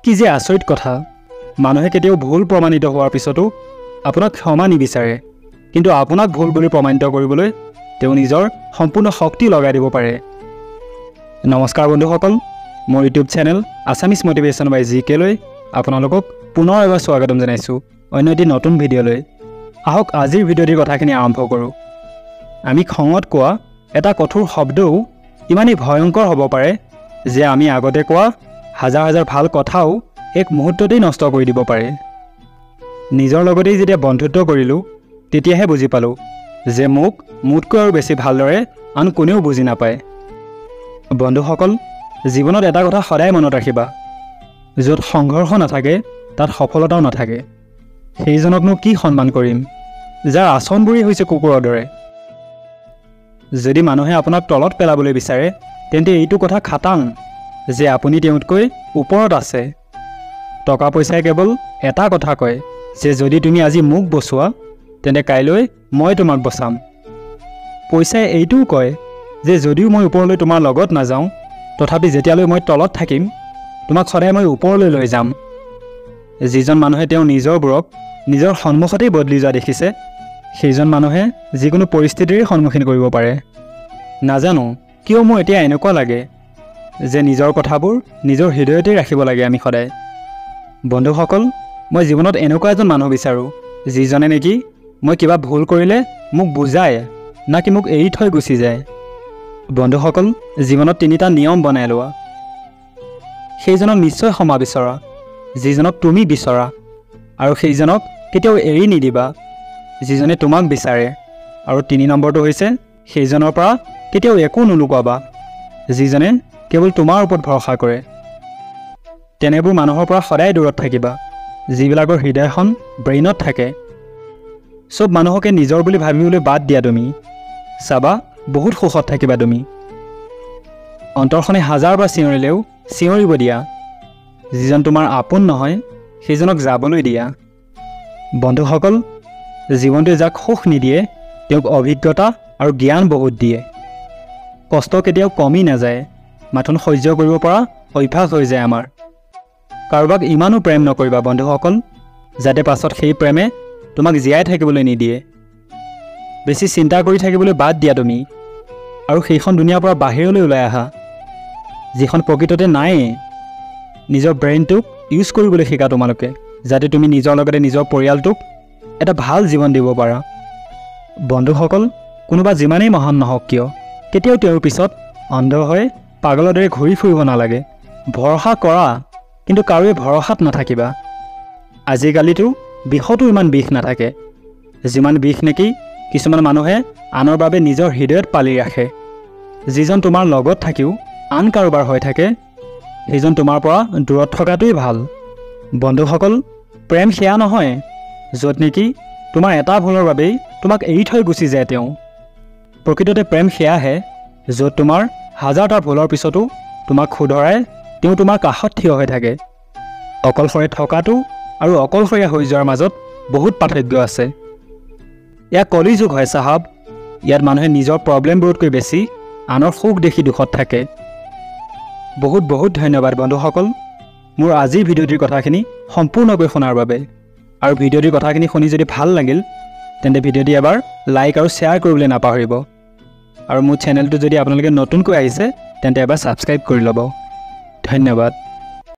কি যে আচৰিত কথা, মানুহে কেতিয়াও ভুল প্ৰমাণিত হোৱাৰ পিছতো আপোনাক ক্ষমা নিবিচাৰে, কিন্তু আপোনাক ভুল বুলি প্ৰমাণিত কৰিবলৈ তেওঁ নিজৰ সম্পূৰ্ণ শক্তি লগাই দিব পাৰে। নমস্কাৰ বন্ধুসকল, মোৰ ইউটিউব চেনেল আছামিজ মটিভেশ্যন বাই জিকে লৈ আপোনালোকক পুনৰ এবাৰ স্বাগতম জনাইছোঁ অন্য এটি নতুন ভিডিঅ'লৈ। আহক আজিৰ ভিডিঅ'টিৰ কথাখিনি আৰম্ভ কৰোঁ। আমি খঙত কোৱা এটা কঠোৰ শব্দও ইমানেই ভয়ংকৰ হ'ব পাৰে যে আমি আগতে কোৱা হাজাৰ হাজাৰ ভাল কথাও এক মুহূৰ্ততেই নষ্ট কৰি দিব পাৰে। নিজৰ লগতেই যেতিয়া বন্ধুত্ব কৰিলোঁ তেতিয়াহে বুজি পালোঁ যে মোতকৈ আৰু বেছি ভালদৰে আন কোনেও বুজি নাপায়। বন্ধুসকল, জীৱনত এটা কথা সদায় মনত ৰাখিবা, য'ত সংঘৰ্ষ নাথাকে তাত সফলতাও নাথাকে। সেইজনকনো কি সন্মান কৰিম যাৰ আচৰণবোৰেই হৈছে কুকুৰৰ দৰে। যদি মানুহে আপোনাক তলত পেলাবলৈ বিচাৰে তেন্তে এইটো কথা খাটাং যে আপুনি তেওঁতকৈ ওপৰত আছে। টকা পইচাই কেৱল এটা কথা কয় যে যদি তুমি আজি মোক বচোৱা তেন্তে কাইলৈ মই তোমাক বচাম। পইচাই এইটোও কয় যে যদিও মই ওপৰলৈ তোমাৰ লগত নাযাওঁ তথাপি যেতিয়ালৈ মই তলত থাকিম তোমাক সদায় মই ওপৰলৈ লৈ যাম। যিজন মানুহে তেওঁ নিজৰবোৰক নিজৰ সন্মুখতেই বদলি যোৱা দেখিছে সেইজন মানুহে যিকোনো পৰিস্থিতিৰে সন্মুখীন কৰিব পাৰে। নাজানো কিয় মোৰ এতিয়া এনেকুৱা লাগে যে নিজৰ কথাবোৰ নিজৰ হৃদয়তেই ৰাখিব লাগে আমি সদায়। বন্ধুসকল, মই জীৱনত এনেকুৱা এজন মানুহ বিচাৰোঁ যিজনে নেকি মই কিবা ভুল কৰিলে মোক বুজায় নাকি মোক এৰি থৈ গুচি যায়। বন্ধুসকল, জীৱনত তিনিটা নিয়ম বনাই লোৱা। সেইজনক নিশ্চয় ক্ষমা বিচৰা যিজনক তুমি বিচৰা, আৰু সেইজনক কেতিয়াও এৰি নিদিবা যিজনে তোমাক বিচাৰে, আৰু 3 নম্বৰটো হৈছে সেইজনৰ পৰা কেতিয়াও একো নুলুকুৱাবা যিজনে কেৱল তোমাৰ ওপৰত ভৰসা কৰে। তেনেবোৰ মানুহৰ পৰা সদায় দূৰত থাকিবা যিবিলাকৰ হৃদয়খন ব্ৰেইনত থাকে। চব মানুহকে নিজৰ বুলি ভাবিবলৈ বাদ দিয়া তুমি, চাবা বহুত সুখত থাকিবা তুমি। অন্তৰখনে হাজাৰবাৰ চিঞৰিলেও চিঞৰিব দিয়া। যিজন তোমাৰ আপোন নহয় সেইজনক যাবলৈ দিয়া। বন্ধুসকল, জীৱনটোৱে যাক সুখ নিদিয়ে তেওঁক অভিজ্ঞতা আৰু জ্ঞান বহুত দিয়ে। কষ্ট কেতিয়াও কমি নাযায়, মাথোন সহ্য কৰিব পৰা অভ্যাস হৈ যায় আমাৰ। কাৰোবাক ইমানো প্ৰেম নকৰিবা বন্ধুসকল যাতে পাছত সেই প্ৰেমে তোমাক জীয়াই থাকিবলৈ নিদিয়ে। বেছি চিন্তা কৰি থাকিবলৈ বাদ দিয়া তুমি, আৰু সেইখন দুনীয়াৰ পৰা বাহিৰলৈ ওলাই আহা যিখন প্ৰকৃততে নায়েই। নিজৰ ব্ৰেইনটোক ইউজ কৰিবলৈ শিকা তোমালোকে, যাতে তুমি নিজৰ লগতে নিজৰ পৰিয়ালটোক এটা ভাল জীৱন দিব পাৰা। বন্ধুসকল, কোনোবা যিমানেই মহান নহওক কিয় কেতিয়াও তেওঁৰ পিছত অন্ধ হৈ পাগলৰ দৰে ঘূৰি ফুৰিব নালাগে। ভৰসা কৰা কিন্তু কাৰোৱে ভৰসাত নাথাকিবা। আজিকালিতো বিষতো ইমান বিষ নাথাকে যিমান বিষ নেকি কিছুমান মানুহে আনৰ বাবে নিজৰ হৃদয়ত পালি ৰাখে। যিজন তোমাৰ লগত থাকিও আন কাৰোবাৰ হৈ থাকে সেইজন তোমাৰ পৰা দূৰত থকাটোৱেই ভাল। বন্ধুসকল, প্ৰেম সেয়া নহয় য'ত নেকি তোমাৰ এটা ভুলৰ বাবেই তোমাক এৰি থৈ গুচি যায় তেওঁ। প্ৰকৃততে প্ৰেম সেয়াহে য'ত তোমাৰ হাজাৰটা ভুলৰ পিছতো তোমাক শুধৰাই তেওঁ তোমাৰ কাষত থিয় হৈ থাকে। অকলশৰে থকাটো আৰু অকলশৰীয়া হৈ যোৱাৰ মাজত বহুত পাৰ্থক্য আছে। এয়া কলিযুগ হয় চাহাব। ইয়াত মানুহে নিজৰ প্ৰব্লেমবোৰতকৈ বেছি আনৰ সুখ দেখি দুখত থাকে। বহুত বহুত ধন্যবাদ বন্ধুসকল মোৰ আজিৰ ভিডিঅ'টিৰ কথাখিনি সম্পূৰ্ণকৈ শুনাৰ বাবে। আৰু ভিডিঅ'টিৰ কথাখিনি শুনি যদি ভাল লাগিল তেন্তে ভিডিঅ'টি এবাৰ লাইক আৰু শ্বেয়াৰ কৰিবলৈ নাপাহৰিব। আৰু মোৰ চেনেলটো যদি আপোনালোকে নতুনকৈ আহিছে তেন্তে এবাৰ ছাবস্ক্ৰাইব কৰি ল'ব। ধন্যবাদ।